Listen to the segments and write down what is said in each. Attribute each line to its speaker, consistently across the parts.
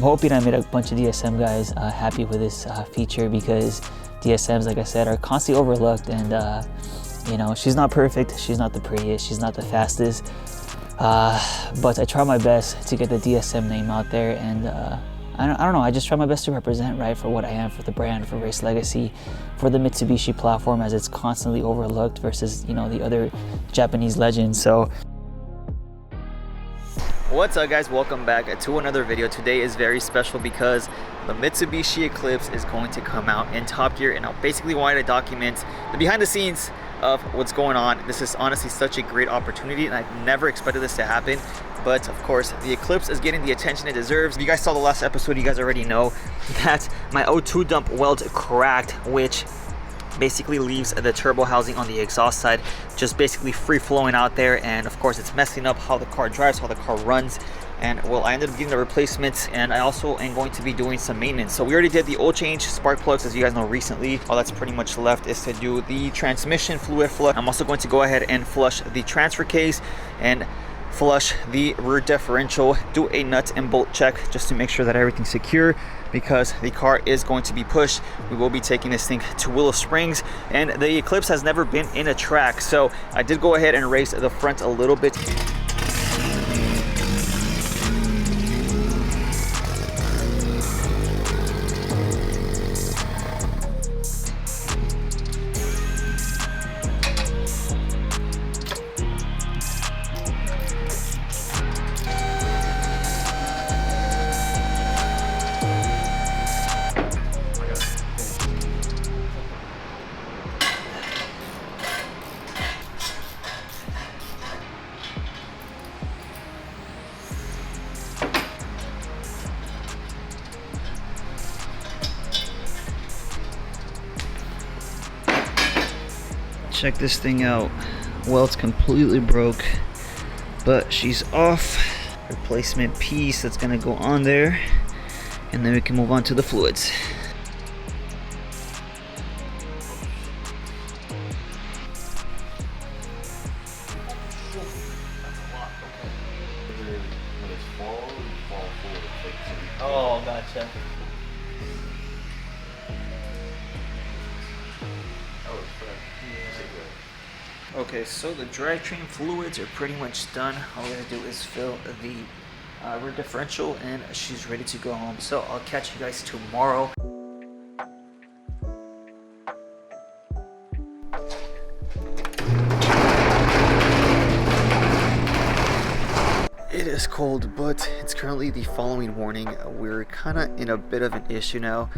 Speaker 1: hoping I made a bunch of DSM guys happy with this feature, because DSMs, like I said, are constantly overlooked. And you know, she's not perfect, she's not the prettiest, she's not the fastest, but I try my best to get the DSM name out there. And I don't know, I just try my best to represent right for what I am, for the brand, for race legacy, for the Mitsubishi platform, as it's constantly overlooked versus, you know, the other Japanese legends. So what's up guys, welcome back to another video. Today is very special because the Mitsubishi Eclipse is going to come out in Top Gear, and I basically wanted to document the behind the scenes of what's going on. This is honestly such a great opportunity, and I've never expected this to happen. But of course, the Eclipse is getting the attention it deserves. If you guys saw the last episode, you guys already know that my O2 dump weld cracked, which basically leaves the turbo housing on the exhaust side just basically free flowing out there. And of course, it's messing up how the car drives, how the car runs. And well, I ended up getting the replacement, and I also am going to be doing some maintenance. So we already did the oil change, spark plugs, as you guys know recently. All that's pretty much left is to do the transmission fluid flush. I'm also going to go ahead and flush the transfer case and flush the rear differential, do a nut and bolt check just to make sure that everything's secure, because the car is going to be pushed. We will be taking this thing to Willow Springs, and the Eclipse has never been in a track, so I did go ahead and raise the front a little bit. Check this thing out. Well, it's completely broke, but she's off. Replacement piece that's gonna go on there, and then we can move on to the fluids. Oh, gotcha. Okay, so the drivetrain fluids are pretty much done. All we gotta do is fill the rear differential, and she's ready to go home. So I'll catch you guys tomorrow. It is cold, but it's currently the following morning. We're kind of in a bit of an issue now.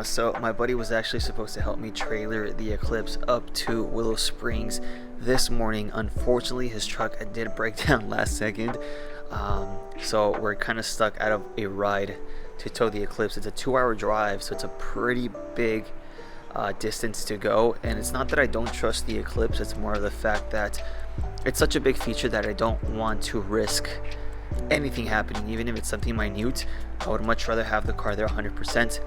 Speaker 1: So my buddy was actually supposed to help me trailer the Eclipse up to Willow Springs this morning. Unfortunately, his truck did break down last second. So we're kind of stuck out of a ride to tow the Eclipse. It's a 2-hour drive, so it's a pretty big distance to go. And it's not that I don't trust the Eclipse, it's more of the fact that it's such a big feature that I don't want to risk anything happening. Even if it's something minute, I would much rather have the car there 100%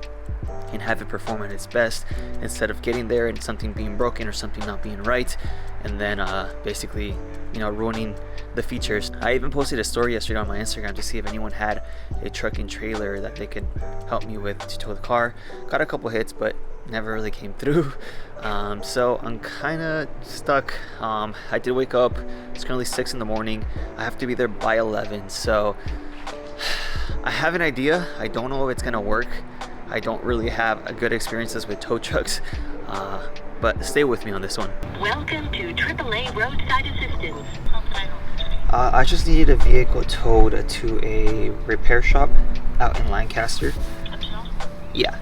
Speaker 1: and have it perform at its best, instead of getting there and something being broken or something not being right, and then basically, you know, ruining the features. I even posted a story yesterday on my Instagram to see if anyone had a truck and trailer that they could help me with to tow the car. Got a couple hits, but never really came through. So I'm kind of stuck. I did wake up. It's currently 6 in the morning. I have to be there by 11, so I have an idea. I don't know if it's gonna work. I don't really have a good experiences with tow trucks, but stay with me on this one.
Speaker 2: Welcome to AAA Roadside Assistance.
Speaker 1: I just needed a vehicle towed to a repair shop out in Lancaster. Yeah.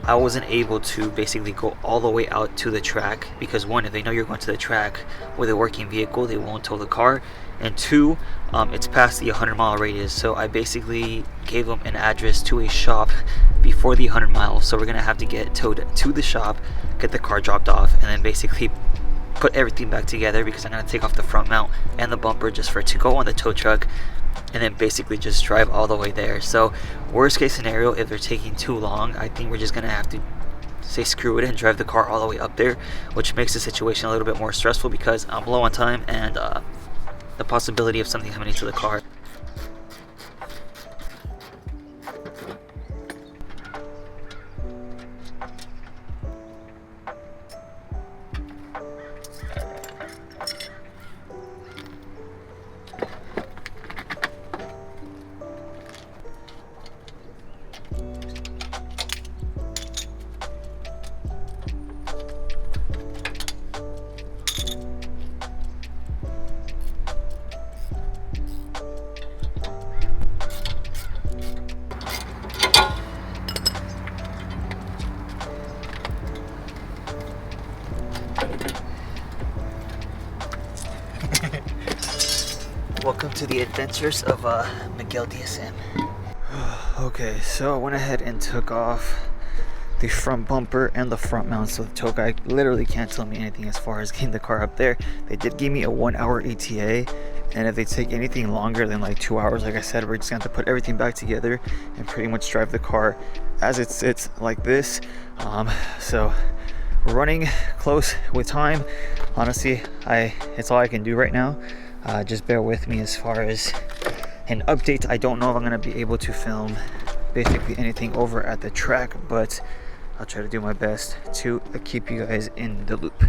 Speaker 1: I wasn't able to basically go all the way out to the track because, one, if they know you're going to the track with a working vehicle, they won't tow the car, and two, it's past the 100-mile radius. So I basically gave them an address to a shop before the 100 miles. So we're gonna have to get towed to the shop, get the car dropped off, and then basically put everything back together, because I'm gonna take off the front mount and the bumper just for it to go on the tow truck, and then basically just drive all the way there. So worst case scenario, if they're taking too long, I think we're just gonna have to say screw it and drive the car all the way up there, which makes the situation a little bit more stressful because I'm low on time, and the possibility of something happening to the car. to the adventures of Miguel DSM. Okay, so I went ahead and took off the front bumper and the front mount, so the tow guy literally can't tell me anything as far as getting the car up there. They did give me a 1 hour ETA, and if they take anything longer than like 2 hours, like I said, we're just gonna have to put everything back together and pretty much drive the car as it sits like this. So we're running close with time. Honestly, it's all I can do right now. Just bear with me as far as an update. I don't know if I'm gonna be able to film basically anything over at the track, but I'll try to do my best to keep you guys in the loop.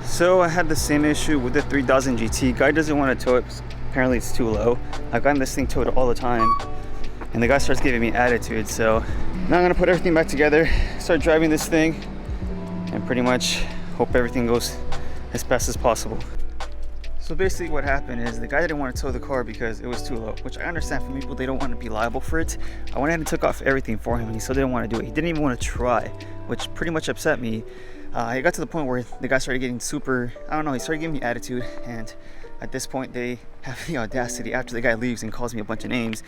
Speaker 1: So I had the same issue with the 3000 GT. Guy doesn't want to tow it. Apparently it's too low. I've gotten this thing towed all the time, and the guy starts giving me attitude. So now I'm gonna put everything back together, start driving this thing, and pretty much hope everything goes as fast as possible. So basically what happened is the guy didn't want to tow the car because it was too low, which I understand. For people, they don't want to be liable for it. I went ahead and took off everything for him, and he still didn't want to do it. He didn't even want to try, which pretty much upset me. It got to the point where the guy started getting super, I don't know, he started giving me attitude, and at this point they have the audacity, after the guy leaves and calls me a bunch of names,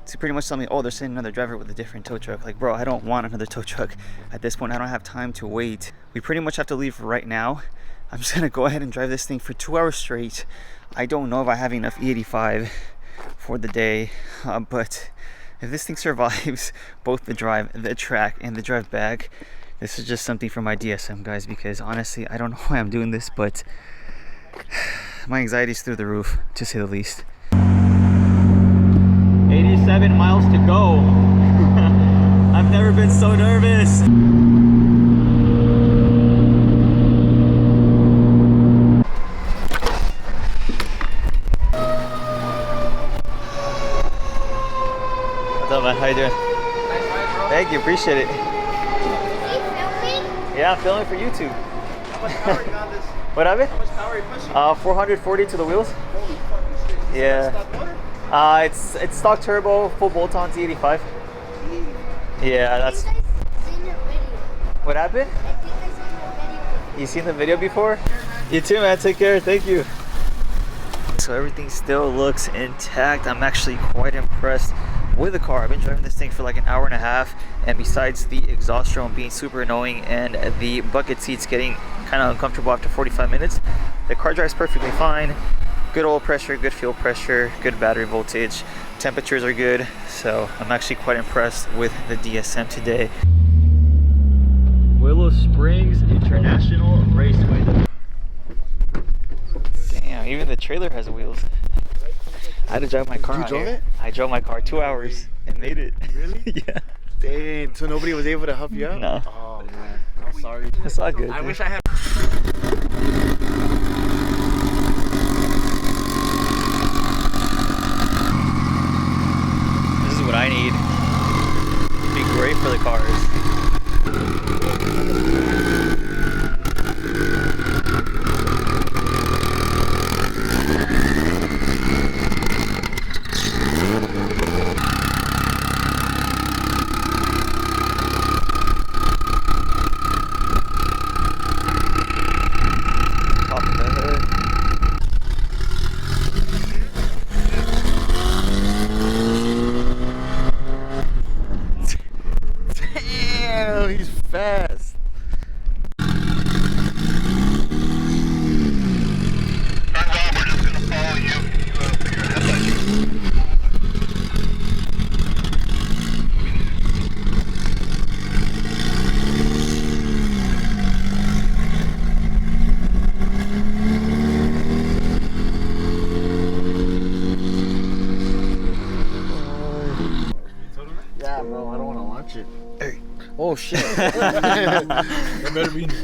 Speaker 1: to pretty much tell me, oh, they're sending another driver with a different tow truck. Like, bro, I don't want another tow truck. At this point, I don't have time to wait. We pretty much have to leave right now. I'm just gonna go ahead and drive this thing for 2 hours straight. I don't know if I have enough E85 for the day, but if this thing survives both the drive, the track, and the drive back, this is just something for my DSM, guys, because honestly, I don't know why I'm doing this, but my anxiety's through the roof, to say the least. 87 miles to go. I've never been so nervous. What's up, man? How you doing?
Speaker 3: Nice ride, bro.
Speaker 1: Thank you, appreciate it.
Speaker 4: Are you filming?
Speaker 1: Yeah, I'm filming for YouTube.
Speaker 3: How much power you got this?
Speaker 1: What happened?
Speaker 3: How much power are you pushing?
Speaker 1: 440 to the wheels.
Speaker 3: Holy fucking shit.
Speaker 1: Yeah.
Speaker 3: Stock motor?
Speaker 1: It's stock turbo, full bolt-on T85. Yeah, that's.
Speaker 4: I think I've seen your video.
Speaker 1: What happened?
Speaker 4: I think I saw your video.
Speaker 1: You seen the video before? You too, man. Take care. Thank you. So everything still looks intact. I'm actually quite impressed with the car. I've been driving this thing for like an hour and a half, and besides the exhaust drone being super annoying and the bucket seats getting kind of uncomfortable after 45 minutes, the car drives perfectly fine. Good oil pressure, good fuel pressure, good battery voltage, temperatures are good, so I'm actually quite impressed with the DSM today. Willow Springs International Raceway. Damn, even the trailer has wheels. I had to drive my car
Speaker 3: You
Speaker 1: out
Speaker 3: drove
Speaker 1: here.
Speaker 3: it?
Speaker 1: I drove my car 2 hours and made it.
Speaker 3: Really?
Speaker 1: Yeah.
Speaker 3: Damn, so nobody was able to help you out?
Speaker 1: No.
Speaker 3: Oh, man. I'm sorry.
Speaker 1: It's all good.
Speaker 3: I
Speaker 1: dude.
Speaker 3: wish I had.
Speaker 1: This is what I need. It'd be great for the cars. Top of the hood.
Speaker 3: Damn, he's fast. Yeah, bro, I don't want to launch it.
Speaker 1: Hey.
Speaker 3: Oh, shit.
Speaker 5: That better be in the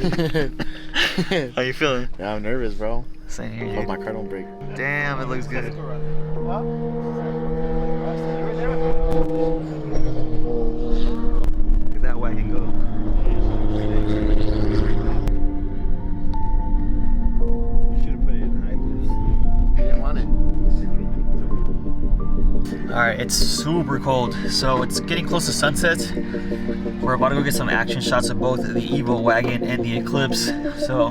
Speaker 5: video.
Speaker 1: How you feeling?
Speaker 3: Yeah, I'm nervous, bro.
Speaker 1: Same here.
Speaker 3: Hope my car don't break.
Speaker 1: Damn, it looks good. Look at that wagon go.
Speaker 5: You should have put it in high boost.
Speaker 3: I didn't want it.
Speaker 1: Alright, it's super cold, so it's getting close to sunset. We're about to go get some action shots of both the Evo wagon and the Eclipse. So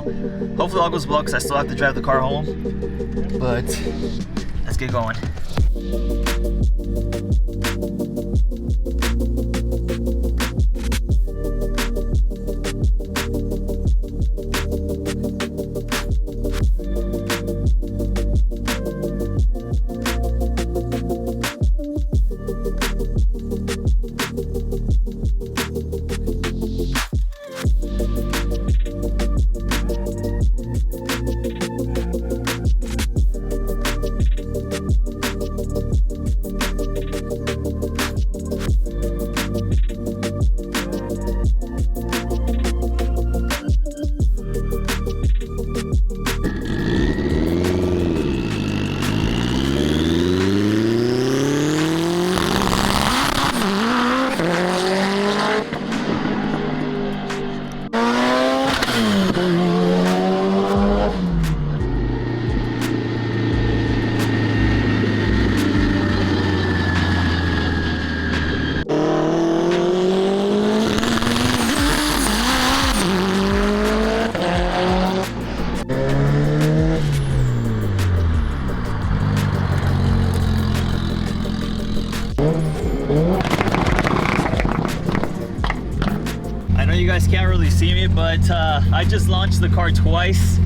Speaker 1: hopefully all goes well, because I still have to drive the car home. But let's get going. I know you guys can't really see me, but I just launched the car twice.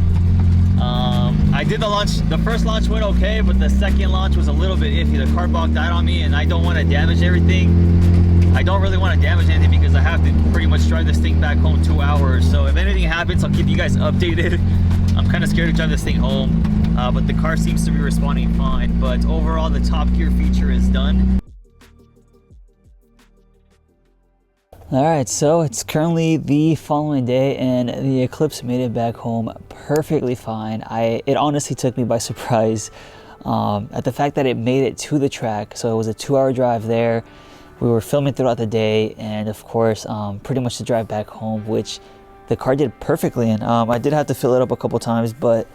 Speaker 1: I did the first launch went okay, but the second launch was a little bit iffy. The car block died on me, and I don't want to damage everything. I don't really want to damage anything because I have to pretty much drive this thing back home 2 hours. So if anything happens, I'll keep you guys updated. I'm kind of scared to drive this thing home, but the car seems to be responding fine. But overall, the top gear feature is done. Alright, so it's currently the following day and the Eclipse made it back home perfectly fine. It honestly took me by surprise at the fact that it made it to the track. So it was a 2-hour drive there. We were filming throughout the day, and of course pretty much the drive back home, which the car did perfectly in. I did have to fill it up a couple times, but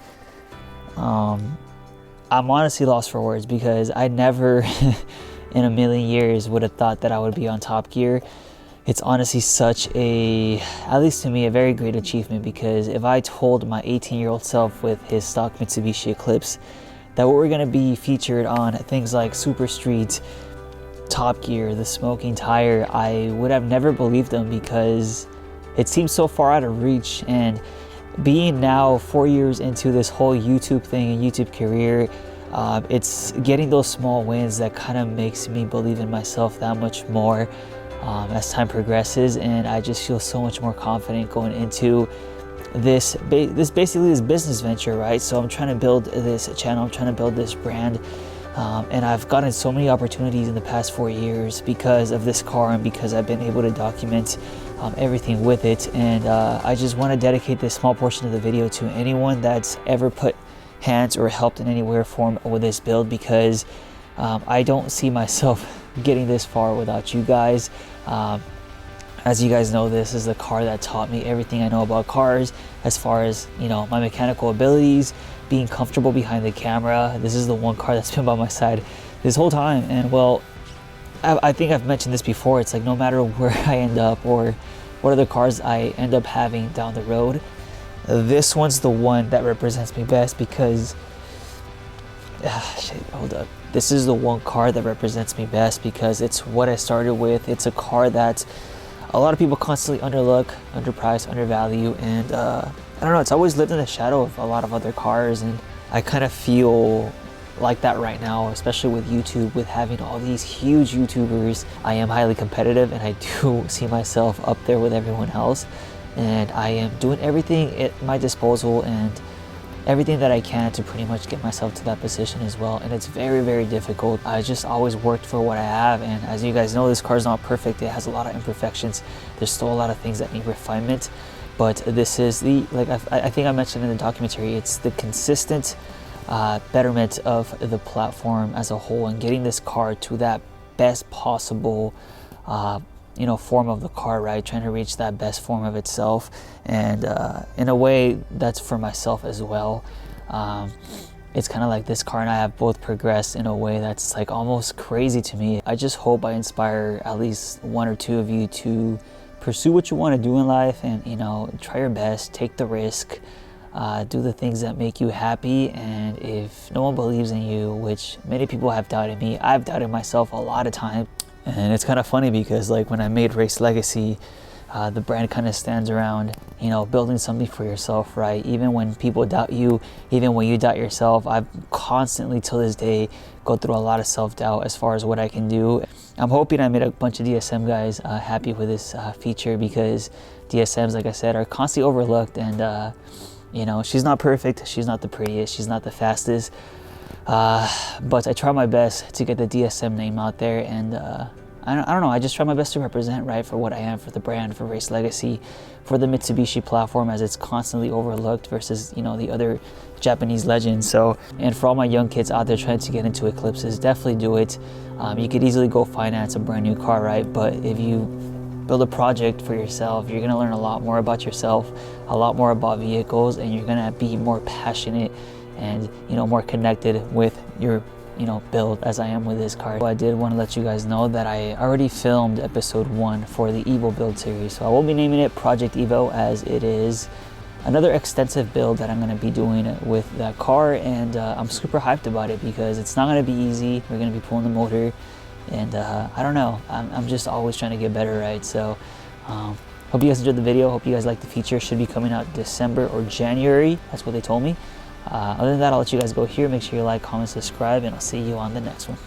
Speaker 1: I'm honestly lost for words because I never in a million years would have thought that I would be on Top Gear. It's honestly such a, at least to me, a very great achievement, because if I told my 18-year-old self with his stock Mitsubishi Eclipse that we were going to be featured on things like Super Street, Top Gear, the smoking tire, I would have never believed them because it seems so far out of reach. And being now 4 years into this whole YouTube thing and YouTube career, it's getting those small wins that kind of makes me believe in myself that much more as time progresses, and I just feel so much more confident going into this basically this business venture, right? So I'm trying to build this channel, I'm trying to build this brand, and I've gotten so many opportunities in the past 4 years because of this car and because I've been able to document everything with it. And I just want to dedicate this small portion of the video to anyone that's ever put hands or helped in any way or form with this build, because I don't see myself getting this far without you guys. As you guys know, this is the car that taught me everything I know about cars, as far as, you know, my mechanical abilities, being comfortable behind the camera. This is the one car that's been by my side this whole time. And well, I think I've mentioned this before, it's like no matter where I end up or what other cars I end up having down the road, this one's the one that represents me best, because this is the one car that represents me best because it's what I started with. It's a car that a lot of people constantly underlook, underpriced, undervalue, and I don't know, it's always lived in the shadow of a lot of other cars, and I kind of feel like that right now, especially with YouTube, with having all these huge YouTubers. I am highly competitive, and I do see myself up there with everyone else, and I am doing everything at my disposal and everything that I can to pretty much get myself to that position as well. And it's very, very difficult. I just always worked for what I have, and as you guys know, this car is not perfect. It has a lot of imperfections. There's still a lot of things that need refinement, but this is the, like I think I mentioned in the documentary, it's the consistent betterment of the platform as a whole, and getting this car to that best possible you know, form of the car, right? Trying to reach that best form of itself, and in a way that's for myself as well. It's kind of like this car and I have both progressed in a way that's like almost crazy to me. I just hope I inspire at least one or two of you to pursue what you want to do in life, and, you know, try your best, take the risk,
Speaker 6: do the things that make you happy. And if no one believes in you, which many people have doubted me, I've doubted myself a lot of times. And it's kind of funny because like when I made Race Legacy, the brand kind of stands around, you know, building something for yourself, right? Even when people doubt you, even when you doubt yourself, I've constantly till this day go through a lot of self-doubt as far as what I can do. I'm hoping I made a bunch of DSM guys happy with this feature, because DSMs, like I said, are constantly overlooked. And you know, she's not perfect, she's not the prettiest, she's not the fastest, but I try my best to get the DSM name out there. And I don't know, I just try my best to represent, right, for what I am, for the brand, for Race Legacy, for the Mitsubishi platform, as it's constantly overlooked versus, you know, the other Japanese legends. So, and for all my young kids out there trying to get into Eclipses, definitely do it. You could easily go finance a brand new car, right? But if you build a project for yourself, you're gonna learn a lot more about yourself, a lot more about vehicles, and you're gonna be more passionate and, you know, more connected with your, you know, build, as I am with this car. I did want to let you guys know that I already filmed episode 1 for the Evo build series, so I will be naming it Project Evo, as it is another extensive build that I'm going to be doing with that car. And I'm super hyped about it because it's not going to be easy. We're going to be pulling the motor, and I don't know, I'm just always trying to get better, right? So hope you guys enjoyed the video. Hope you guys like the feature. Should be coming out December or January, that's what they told me. Other than that, I'll let you guys go here. Make sure you like, comment, subscribe, and I'll see you on the next one.